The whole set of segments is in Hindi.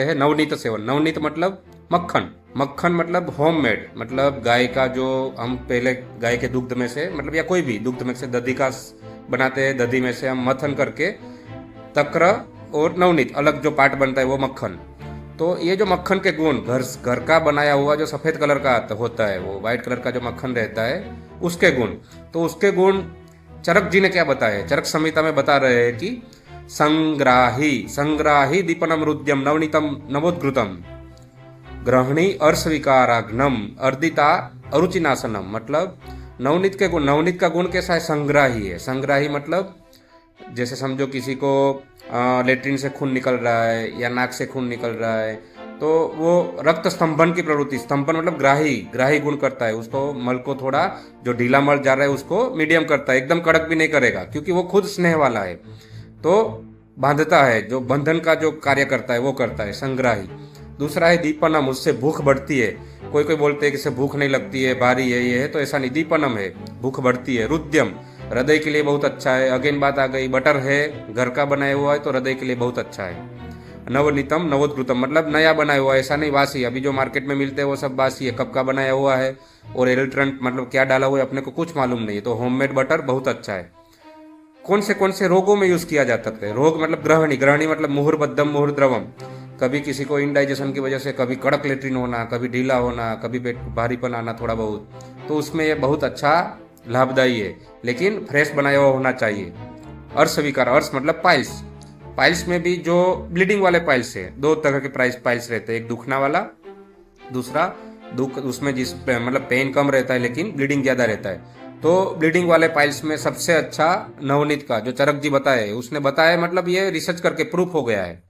है नवनीत सेवन। नवनीत मतलब मक्खन। मक्खन मतलब होममेड, मतलब गाय का जो हम पहले गाय के दुग्ध में से, मतलब या कोई भी दुग्ध में से दधी का बनाते हैं, दधी में से हम मथन करके तक्र और नवनीत अलग जो पार्ट बनता है वो मक्खन। तो ये जो मक्खन के गुण, घर घर का बनाया हुआ जो सफेद कलर का होता है, वो व्हाइट कलर का जो मक्खन रहता है उसके गुण, तो उसके गुण चरक जी ने क्या बताया, चरक संहिता में बता रहे हैं कि संग्राही संग्राही दीपनम रुद्यम नवनीतम नवोद्घृतम ग्रहणी अर्शविकाराग्नम अर्दिता अरुचिनाशनम। मतलब नवनीत के गुण, नवनीत का गुण कैसा है, संग्राही है। संग्राही मतलब जैसे समझो किसी को लेट्रिन से खून निकल रहा है या नाक से खून निकल रहा है, तो वो रक्त स्तंभन की प्रवृत्ति, स्तंभन मतलब ग्राही, ग्राही गुण करता है उसको, मल को थोड़ा जो ढीला मल जा रहा है उसको मीडियम करता है, एकदम कड़क भी नहीं करेगा क्योंकि वो खुद स्नेह वाला है, तो बांधता है, जो बंधन का जो कार्य करता है वो करता है संग्राही। दूसरा है दीपनम, उससे भूख बढ़ती है। कोई कोई बोलते हैं कि इससे भूख नहीं लगती है, भारी है, ये है, तो ऐसा नहीं, दीपनम है, भूख बढ़ती है। रुद्यम हृदय के लिए बहुत अच्छा है। अगेन बात आ गई, बटर है, घर का बनाया हुआ है तो हृदय के लिए बहुत अच्छा है। नवनीतम नवोद्घृतम मतलब नया बनाया हुआ है, ऐसा नहीं वासी, अभी जो मार्केट में मिलते हैं वो सब बासी है, कब का बनाया हुआ है और एडल्ट्रेंट मतलब क्या डाला हुआ है अपने को कुछ मालूम नहीं है। तो होममेड बटर बहुत अच्छा है। कौन से रोगों में यूज किया जा सकता है, रोग मतलब ग्रहणी, ग्रहणी मतलब मुहुर्बद्धम मुहुर्द्रवम, कभी किसी को इनडाइजेशन की वजह से कभी कड़क लेट्रिन होना, कभी ढीला होना, कभी पेट भारीपन आना थोड़ा बहुत, तो उसमें ये बहुत अच्छा लाभदायी है, लेकिन फ्रेश बनाया हुआ होना चाहिए। अर्श विकार, अर्श मतलब पाइल्स, पाइल्स में भी जो ब्लीडिंग वाले पाइल्स है, दो तरह के पाइल्स रहते हैं, एक दुखना वाला, दूसरा दुख उसमें जिस मतलब पेन कम रहता है लेकिन ब्लीडिंग ज्यादा रहता है। तो ब्लीडिंग वाले पाइल्स में सबसे अच्छा नवनीत का, जो चरक जी बताए, उसने बताया, मतलब ये रिसर्च करके प्रूफ हो गया है।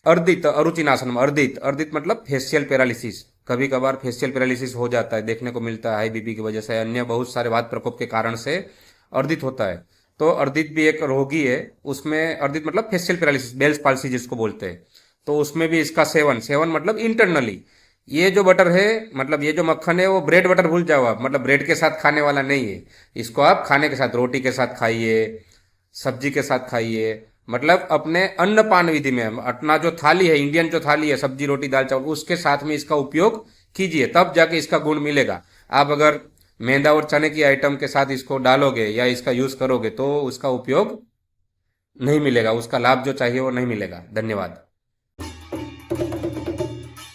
अर्दित अरुचिनाशनम, अर्दित, अर्दित मतलब फेशियल पैरालिसिस, कभी कभार फेशियल पैरालिसिस हो जाता है, देखने को मिलता है हाई बीपी की वजह से, अन्य बहुत सारे वात प्रकोप के कारण से अर्दित होता है। तो अर्दित भी एक रोगी है, उसमें अर्दित मतलब फेशियल पैरालिसिस, बेल्स पाल्सी जिसको बोलते हैं, तो उसमें भी इसका सेवन, सेवन मतलब इंटरनली, ये जो बटर है, मतलब ये जो मक्खन है वो ब्रेड बटर भूल जाओ आप, मतलब ब्रेड के साथ खाने वाला नहीं है। इसको आप खाने के साथ, रोटी के साथ खाइए, सब्जी के साथ खाइए, मतलब अपने अन्न पान विधि में अपना जो थाली है, इंडियन जो थाली है, सब्जी रोटी दाल चावल, उसके साथ में इसका उपयोग कीजिए, तब जाके इसका गुण मिलेगा। आप अगर मैदा और चने की आइटम के साथ इसको डालोगे या इसका यूज करोगे तो उसका उपयोग नहीं मिलेगा, उसका लाभ जो चाहिए वो नहीं मिलेगा। धन्यवाद।